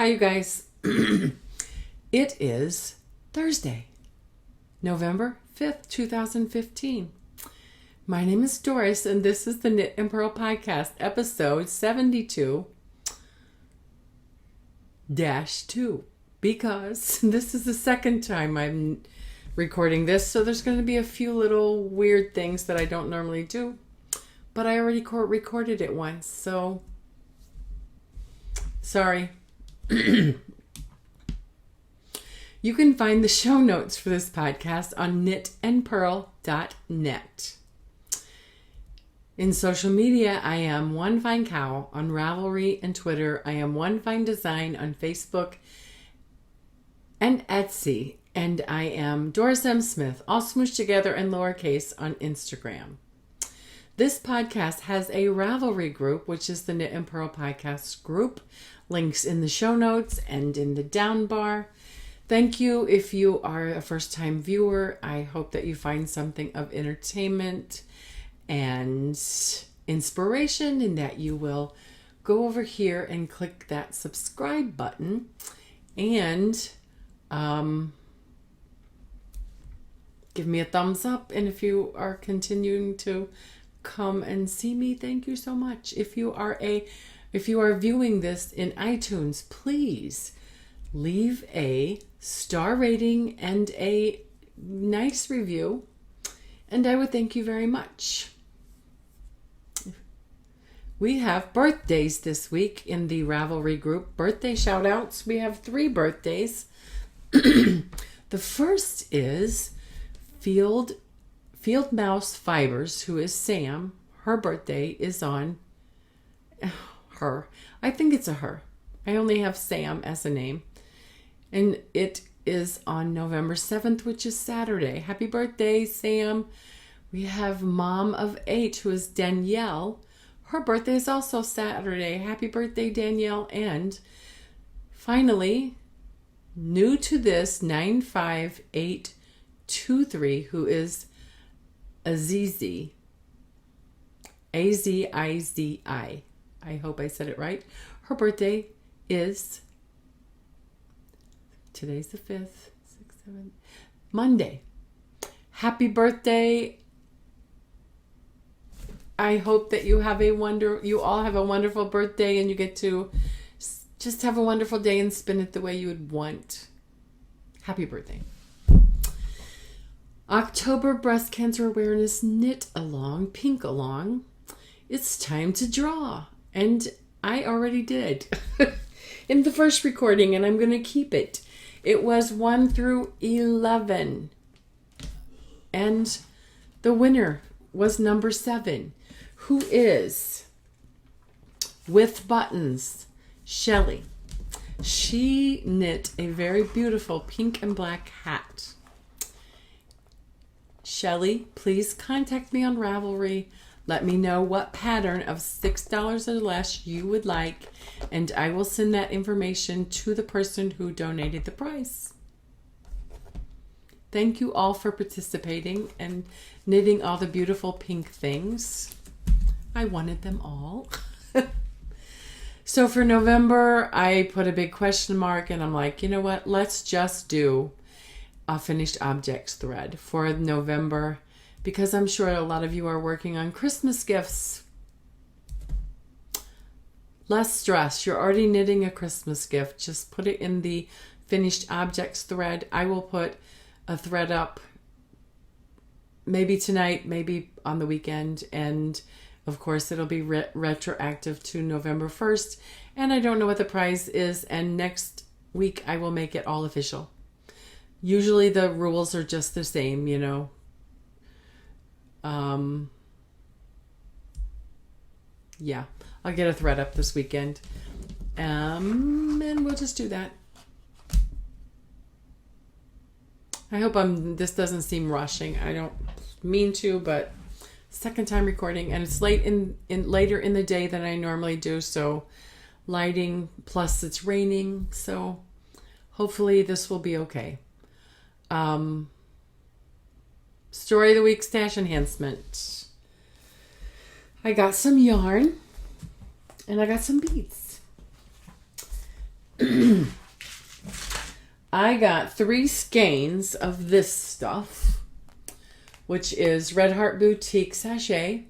Hi, you guys. It is Thursday, November 5th, 2015. My name is Doris, and this is the Knit and Purl Podcast, episode 72-2, because this is the second time I'm recording this, so there's going to be a few little weird things that I don't normally do, but I already recorded it once, so sorry. You can find the show notes for this podcast on knitandpurl.net. In social media, I am One Fine Cow on Ravelry and Twitter. I am One Fine Design on Facebook and Etsy. And I am Doris M. Smith, all smooshed together and lowercase, on Instagram. This podcast has a Ravelry group, which is the Knit and Purl Podcast group. Links in the show notes and in the down bar. Thank you if you are a first-time viewer. I hope that you find something of entertainment and inspiration, and that you will go over here and click that subscribe button and give me a thumbs up. And if you are continuing to come and see me, thank you so much. If you are viewing this in iTunes, please leave a star rating and a nice review, and I would thank you very much. We have birthdays this week in the Ravelry group. Birthday shout outs. We have 3 birthdays. The first is Field Mouse Fibers, who is Sam. Her birthday is on her. I think it's a her. I only have Sam as a name. And it is on November 7th, which is Saturday. Happy birthday, Sam. We have Mom of 8, who is Danielle. Her birthday is also Saturday. Happy birthday, Danielle. And finally, new to this, 95823, who is Azizi. Azizi. I hope I said it right. Her birthday is, today's the 5th, 6th, 7th, Monday. Happy birthday. I hope that you all have a wonderful birthday, and you get to just have a wonderful day and spend it the way you would want. Happy birthday. October Breast Cancer Awareness Knit Along, Pink Along. It's time to draw. And I already did in the first recording, and I'm going to keep it. It was 1 through 11. And the winner was number 7, who is With Buttons, Shelly. She knit a very beautiful pink and black hat. Shelly, please contact me on Ravelry. Let me know what pattern of $6 or less you would like, and I will send that information to the person who donated the prize. Thank you all for participating and knitting all the beautiful pink things. I wanted them all. So for November, I put a big question mark, and I'm like, you know what? Let's just do a finished objects thread for November, because I'm sure a lot of you are working on Christmas gifts. Less stress. You're already knitting a Christmas gift. Just put it in the finished objects thread. I will put a thread up maybe tonight, maybe on the weekend. And of course, it'll be retroactive to November 1st. And I don't know what the prize is. And next week, I will make it all official. Usually the rules are just the same, you know. Yeah, I'll get a thread up this weekend. And we'll just do that. I hope this doesn't seem rushing. I don't mean to, but second time recording, and it's later in the day than I normally do, so lighting, plus it's raining, so hopefully this will be okay. Story of the week, stash enhancement. I got some yarn and I got some beads. I got 3 skeins of this stuff, which is Red Heart Boutique Sachet,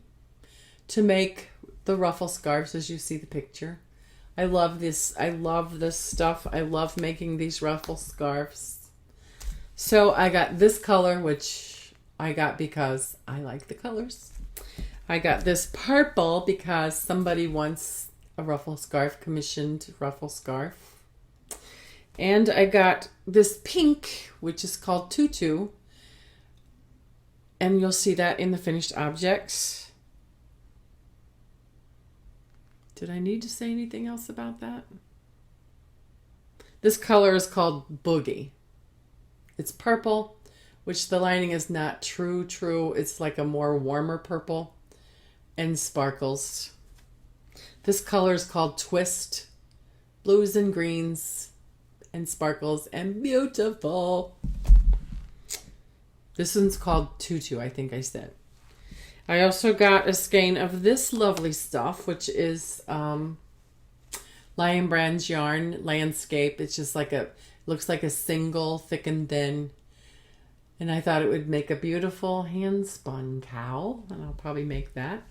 to make the ruffle scarves as you see the picture. I love this. I love this stuff. I love making these ruffle scarves. So I got this color, which I got because I like the colors. I got this purple because somebody wants a ruffle scarf, commissioned ruffle scarf. And I got this pink, which is called Tutu. And you'll see that in the finished objects. Did I need to say anything else about that? This color is called Boogie. It's purple, which the lining is not true. It's like a more warmer purple and sparkles. This color is called Twist. Blues and greens and sparkles and beautiful. This one's called Tutu, I think I said. I also got a skein of this lovely stuff, which is Lion Brand's yarn landscape. It's just like looks like a single thick and thin. And I thought it would make a beautiful hand spun cowl, and I'll probably make that.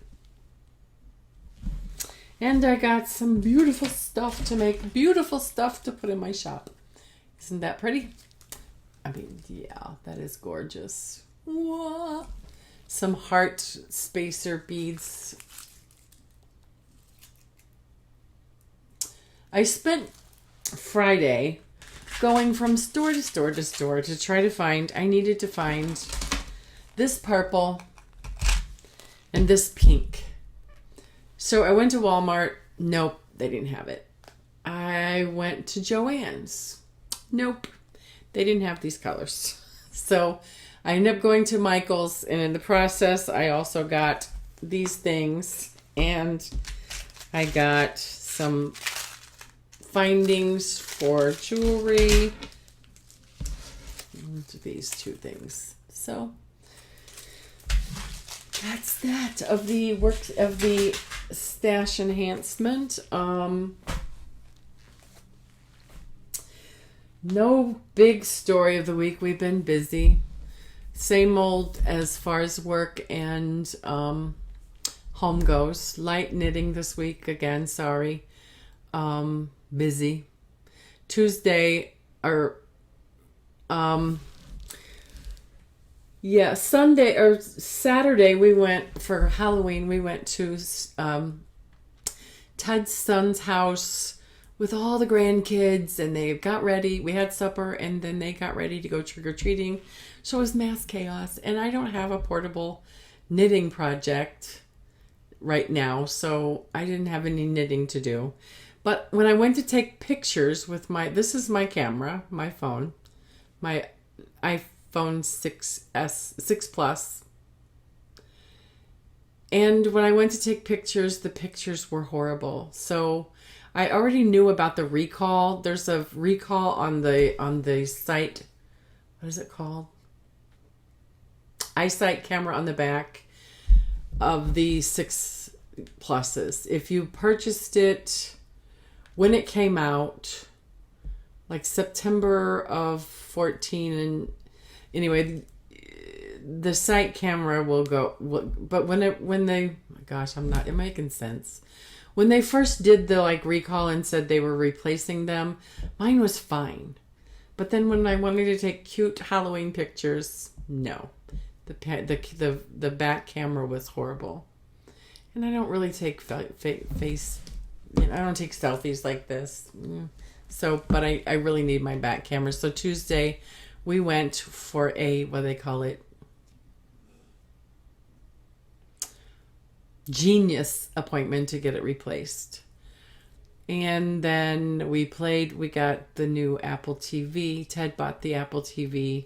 And I got some beautiful stuff to make, beautiful stuff to put in my shop. Isn't that pretty? I mean, yeah, that is gorgeous. Whoa. Some heart spacer beads. I spent Friday going from store to store to store to try to find, I needed to find this purple and this pink. So I went to Walmart. Nope, they didn't have it. I went to Joann's. Nope, they didn't have these colors. So I ended up going to Michael's, and in the process, I also got these things, and I got some findings for jewelry. These 2 things. So that's that of the work of the stash enhancement. No big story of the week. We've been busy. Same old as far as work and home goes. Light knitting this week again. Sorry. Busy. Tuesday or Sunday or Saturday we went for Halloween. We went to Ted's son's house with all the grandkids, and they got ready. We had supper, and then they got ready to go trick-or-treating. So it was mass chaos, and I don't have a portable knitting project right now, so I didn't have any knitting to do. But when I went to take pictures with this is my camera, my phone, my iPhone 6 Plus. And when I went to take pictures, the pictures were horrible. So I already knew about the recall. There's a recall on the site. What is it called? iSight camera on the back of the 6 Pluses. If you purchased it when it came out, like September of 14, and anyway, the site camera will go. But when they, gosh, am I making sense? When they first did the recall and said they were replacing them, mine was fine. But then when I wanted to take cute Halloween pictures, no, the back camera was horrible. And I don't really take face. I don't take selfies like this. So, but I really need my back camera. So Tuesday, we went for what do they call it? Genius appointment to get it replaced. And then we got the new Apple TV. Ted bought the Apple TV.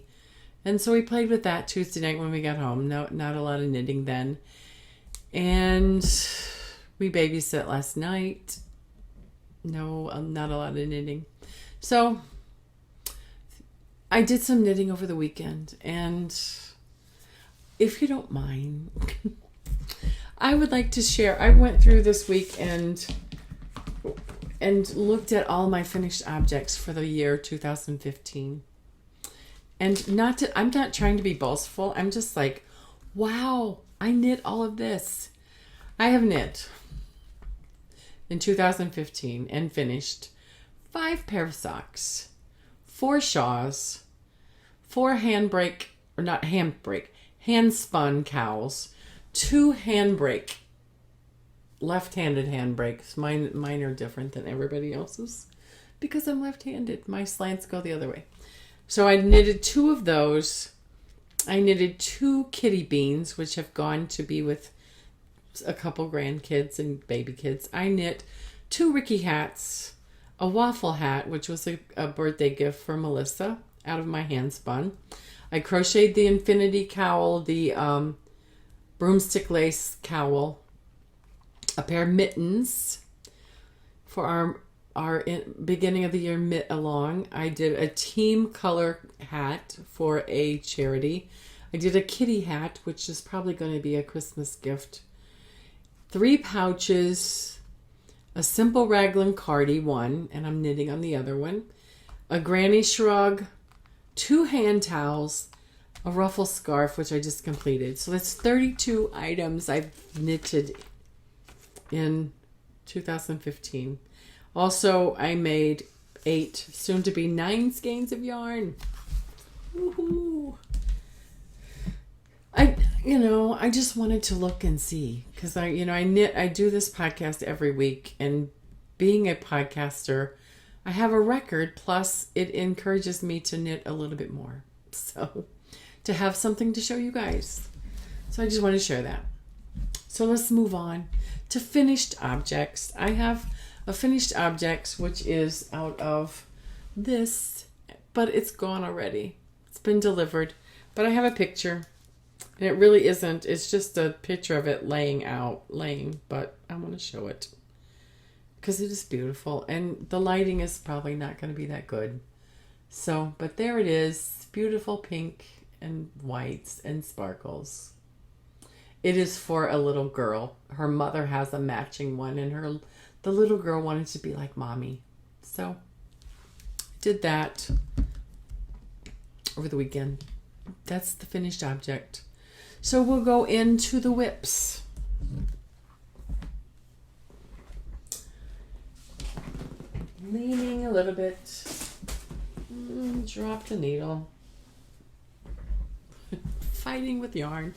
And so we played with that Tuesday night when we got home. No, not a lot of knitting then. And we babysat last night. No, not a lot of knitting. So I did some knitting over the weekend. And if you don't mind, I would like to share. I went through this week and and looked at all my finished objects for the year 2015. And I'm not trying to be boastful. I'm just like, wow, I knit all of this. I have knit in 2015 and finished 5 pair of socks, 4 shawls, 4 hand spun cowls, 2 handbrake, left-handed handbrakes. Mine are different than everybody else's because I'm left-handed. My slants go the other way. So I knitted 2 of those. I knitted 2 kitty beans, which have gone to be with a couple grandkids and baby kids. I knit 2 Ricky hats, a waffle hat, which was a birthday gift for Melissa out of my hand spun. I crocheted the infinity cowl, the broomstick lace cowl, a pair of mittens for our beginning of the year knit along. I did a team color hat for a charity. I did a kitty hat, which is probably going to be a Christmas gift. 3 pouches, a simple raglan cardie one, and I'm knitting on the other one, a granny shrug, 2 hand towels, a ruffle scarf, which I just completed. So that's 32 items I've knitted in 2015. Also, I made 8, soon to be 9 skeins of yarn. Woohoo! I just wanted to look and see because I do this podcast every week, and being a podcaster, I have a record, plus it encourages me to knit a little bit more. So, to have something to show you guys. So I just want to share that. So let's move on to finished objects. I have a finished objects, which is out of this, but it's gone already. It's been delivered, but I have a picture, and it really isn't. It's just a picture of it laying, but I want to show it because it is beautiful, and the lighting is probably not going to be that good. So, but there it is, beautiful pink and whites and sparkles. It is for a little girl. Her mother has a matching one, and the little girl wanted to be like mommy. So, did that over the weekend. That's the finished object. So we'll go into the whips. Leaning a little bit. Drop the needle. Fighting with yarn.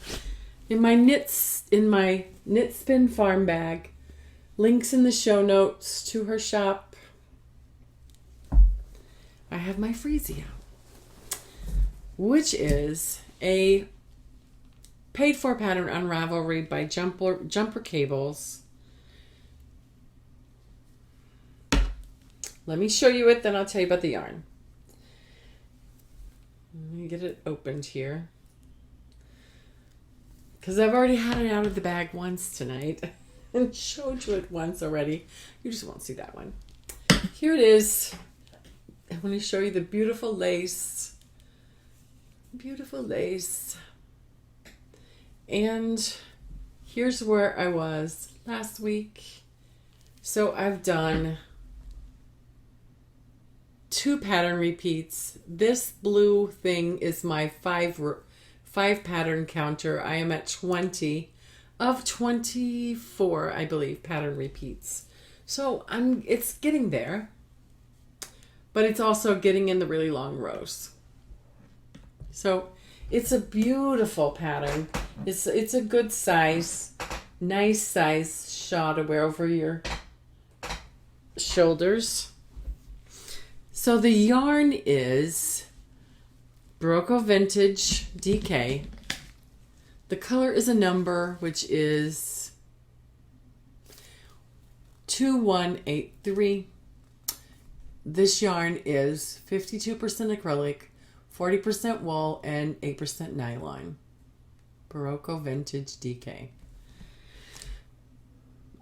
In my knit spin farm bag, links in the show notes to her shop, I have my Freesia, which is a paid for pattern on Ravelry by Jumper Cables. Let me show you it, then I'll tell you about the yarn. Let me get it opened here, because I've already had it out of the bag once tonight and showed you it once already. You just won't see that one. Here it is. I want to show you the beautiful lace. Beautiful lace. And here's where I was last week. So I've done 2 pattern repeats. This blue thing is my 5 pattern counter. I am at 20 of 24, I believe, pattern repeats. So it's getting there, but it's also getting in the really long rows. So it's a beautiful pattern. It's a good size, nice size shawl to wear over your shoulders. So the yarn is Barocco Vintage DK. The color is a number, which is 2183. This yarn is 52% acrylic, 40% wool, and 8% nylon. Barocco Vintage DK.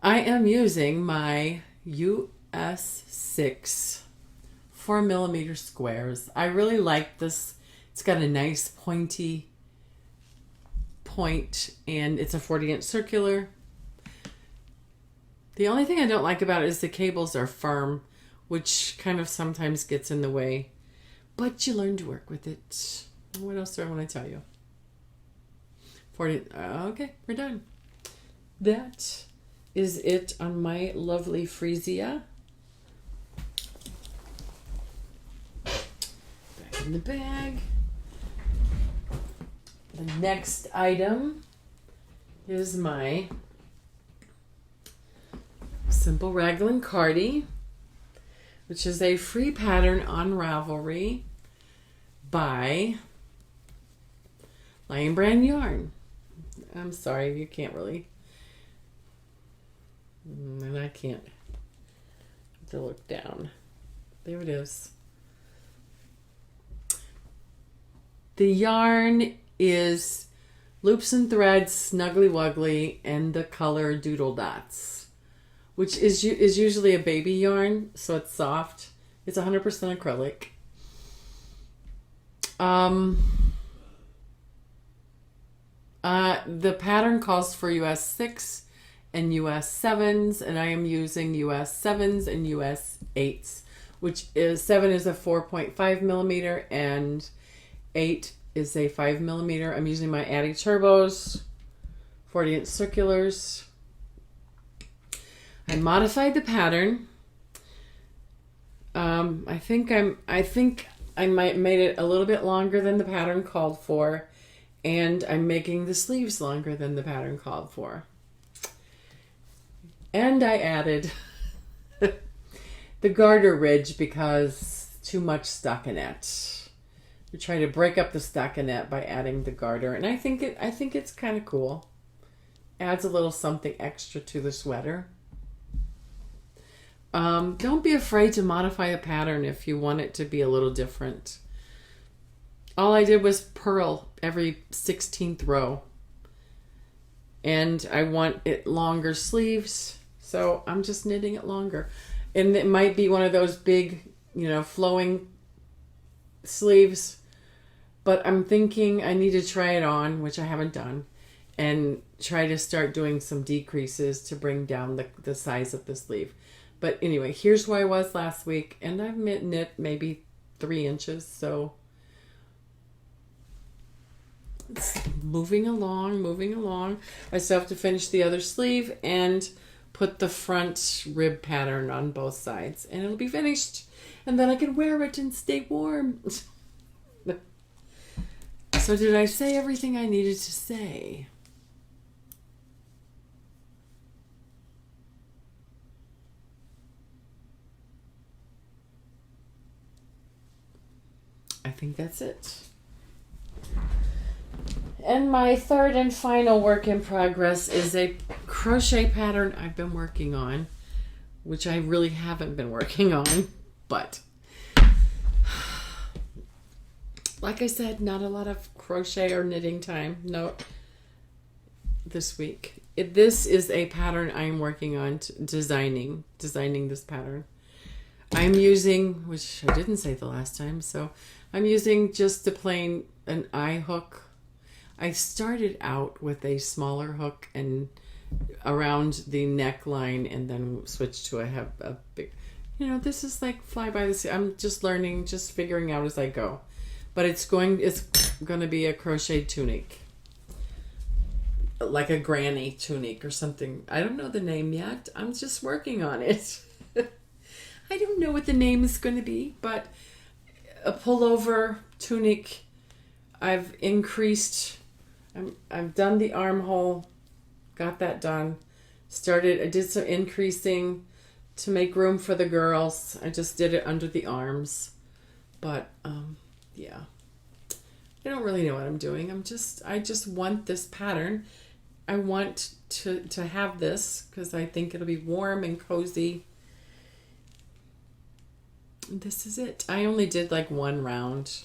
I am using my US 6 4mm squares. I really like this. It's got a nice pointy point, and it's a 40-inch circular. The only thing I don't like about it is the cables are firm, which kind of sometimes gets in the way. But you learn to work with it. What else do I want to tell you? 40. Okay, we're done. That is it on my lovely freesia. Back in the bag. The next item is my Simple Raglan Cardi, which is a free pattern on Ravelry by Lion Brand Yarn. I'm sorry, you can't really. And I can't. I have to look down. There it is. The yarn is Loops and Threads, Snuggly Wuggly, and the color Doodle Dots, which is usually a baby yarn, so it's soft. It's 100% acrylic. The pattern calls for US 6 and US 7s, and I am using US 7s and US 8s, which is 7 is a 4.5 millimeter and 8 is a 5 millimeter. I'm using my Addi Turbos, 40-inch circulars. I modified the pattern. I think I might made it a little bit longer than the pattern called for, and I'm making the sleeves longer than the pattern called for. And I added the garter ridge because too much stockinette. We try to break up the stockinette by adding the garter, and I think it's kind of cool. Adds a little something extra to the sweater. Don't be afraid to modify a pattern if you want it to be a little different. All I did was purl every 16th row. And I want it longer sleeves, so I'm just knitting it longer. And it might be one of those big, flowing sleeves. But I'm thinking I need to try it on, which I haven't done, and try to start doing some decreases to bring down the size of the sleeve. But anyway, here's where I was last week, and I've knit maybe 3 inches, so it's moving along. I still have to finish the other sleeve and put the front rib pattern on both sides, and it'll be finished, and then I can wear it and stay warm. So did I say everything I needed to say? I think that's it. And my third and final work in progress is a crochet pattern I've been working on, which I really haven't been working on, but like I said, not a lot of crochet or knitting time. No, this week. This is a pattern I'm working on designing this pattern. I'm using, which I didn't say the last time, so I'm using just an eye hook. I started out with a smaller hook and around the neckline, and then switched to a big, this is like fly by the seat. I'm just learning, just figuring out as I go. But it's going to be a crochet tunic. Like a granny tunic or something. I don't know the name yet. I'm just working on it. I don't know what the name is going to be, but a pullover tunic. I've increased. I've done the armhole. Got that done. I did some increasing to make room for the girls. I just did it under the arms. But, yeah. I don't really know what I'm doing. I just want this pattern. I want to have this because I think it'll be warm and cozy. And this is it. I only did like 1 round.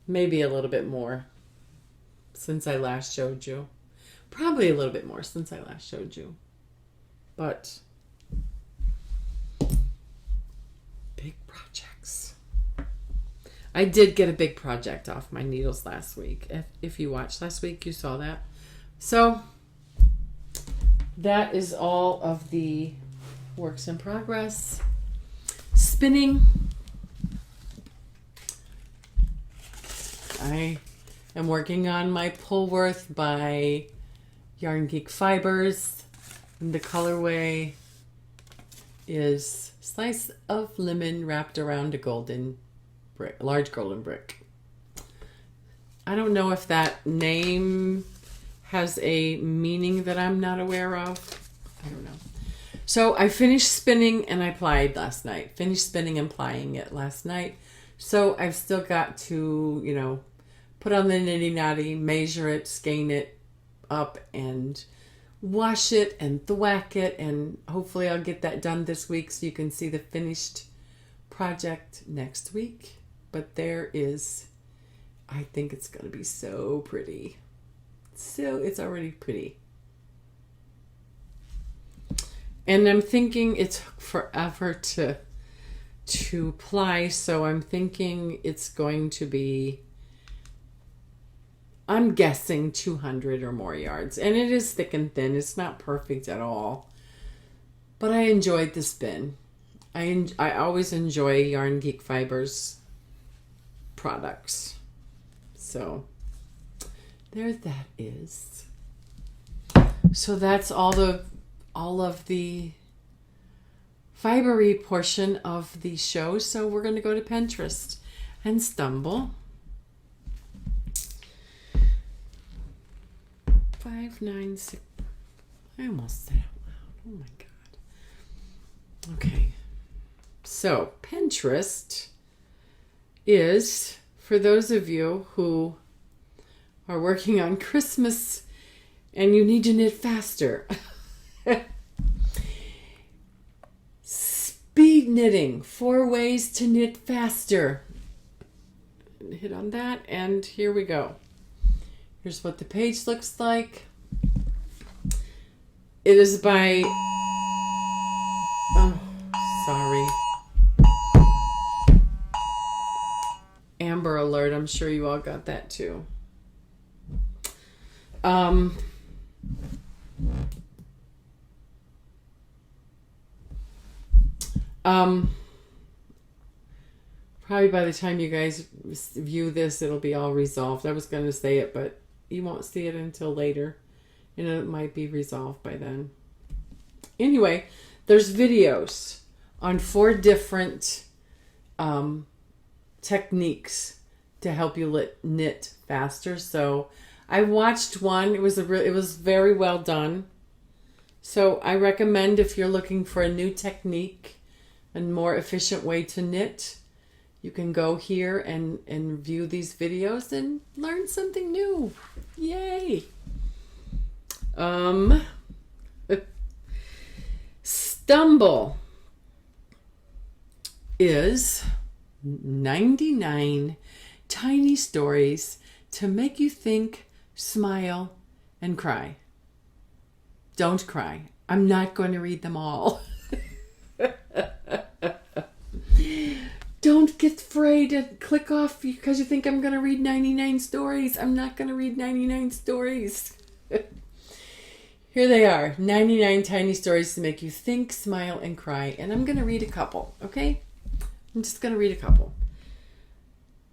Maybe a little bit more since I last showed you. Probably a little bit more since I last showed you. But big projects. I did get a big project off my needles last week. If you watched last week, you saw that. So that is all of the works in progress. Spinning. I am working on my Pullworth by Yarn Geek Fibers. And the colorway is slice of lemon wrapped around a golden brick, large golden brick. I don't know if that name has a meaning that I'm not aware of. I don't know. So I finished spinning and I plied last night. Finished spinning and plying it last night. So I've still got to, put on the nitty-natty, measure it, skein it up, and wash it and thwack it. And hopefully I'll get that done this week so you can see the finished project next week. But I think it's going to be so pretty. So it's already pretty. And I'm thinking it took forever to ply, so I'm thinking it's going to be, I'm guessing 200 or more yards. And it is thick and thin. It's not perfect at all. But I enjoyed the spin. I always enjoy Yarn Geek Fibers products. So there that is. So that's all of the fibery portion of the show. So we're going to go to Pinterest and stumble. 596. I almost said out loud. Oh my God. Okay. So Pinterest is, for those of you who are working on Christmas and you need to knit faster. Speed knitting, 4 ways to knit faster. Hit on that, and here we go. Here's what the page looks like. It is by, sorry. Amber Alert, I'm sure you all got that too. Probably by the time you guys view this, it'll be all resolved. I was going to say it, but you won't see it until later. And it might be resolved by then. Anyway, there's videos on 4 different techniques to help you knit faster. So I watched one. It was very well done. So I recommend, if you're looking for a new technique and more efficient way to knit, you can go here and view these videos and learn something new. Yay! Stumble is 99 tiny stories to make you think, smile, and cry. Don't cry. I'm not going to read them all. Don't get afraid and click off because you think I'm going to read 99 stories. I'm not going to read 99 stories. Here they are. 99 tiny stories to make you think, smile, and cry. And I'm going to read a couple, okay? I'm just going to read a couple.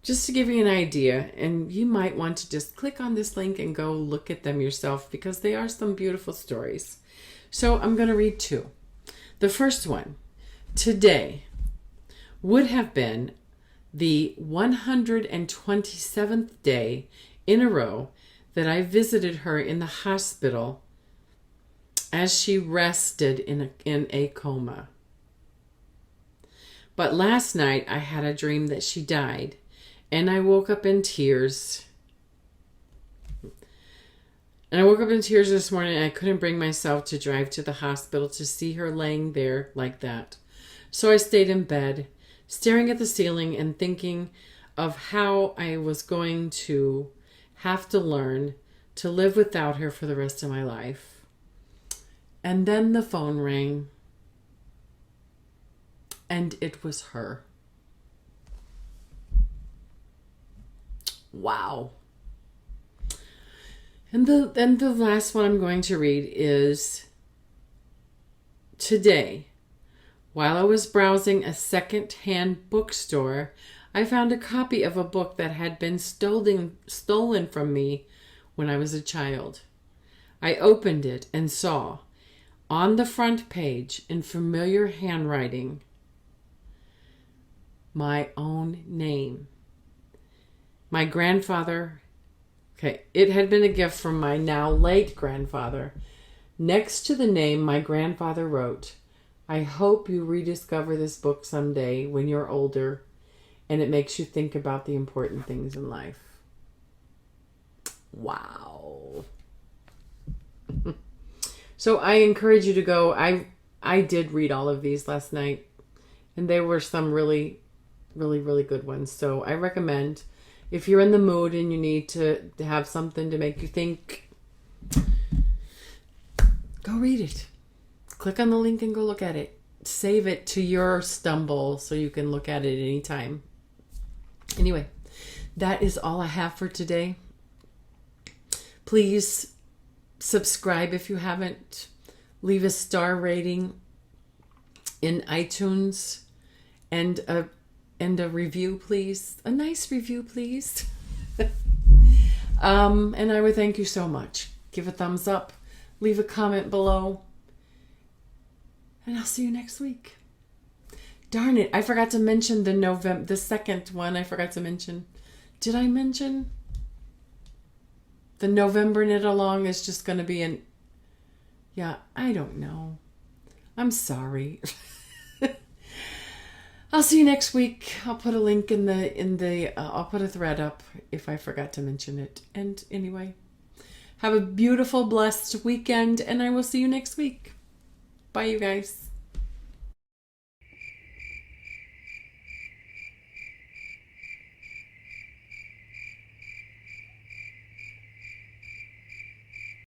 Just to give you an idea. And you might want to just click on this link and go look at them yourself because they are some beautiful stories. So I'm going to read 2. The first one, today, would have been the 127th day in a row that I visited her in the hospital as she rested in a coma. But last night I had a dream that she died, and I woke up in tears. And I woke up in tears this morning, and I couldn't bring myself to drive to the hospital to see her laying there like that. So I stayed in bed, staring at the ceiling and thinking of how I was going to have to learn to live without her for the rest of my life. And then the phone rang, and it was her. Wow. And the last one I'm going to read is today, while I was browsing a second-hand bookstore, I found a copy of a book that had been stolen from me when I was a child. I opened it and saw, on the front page, in familiar handwriting, my own name. My grandfather, it had been a gift from my now late grandfather. Next to the name, my grandfather wrote, "I hope you rediscover this book someday when you're older and it makes you think about the important things in life." Wow. So I encourage you to go. I did read all of these last night, and there were some really, really, really good ones. So I recommend, if you're in the mood and you need to have something to make you think, go read it. Click on the link and go look at it. Save it to your Stumble so you can look at it anytime. Anyway, that is all I have for today. Please subscribe if you haven't. Leave a star rating in iTunes and a review, please. A nice review, please. And I would thank you so much. Give a thumbs up. Leave a comment below. And I'll see you next week. Darn it, I forgot to mention the second one I forgot to mention. Did I mention? The November knit along is just going to be I don't know. I'm sorry. I'll see you next week. I'll put a link I'll put a thread up if I forgot to mention it. And anyway, have a beautiful, blessed weekend, and I will see you next week. Bye, you guys.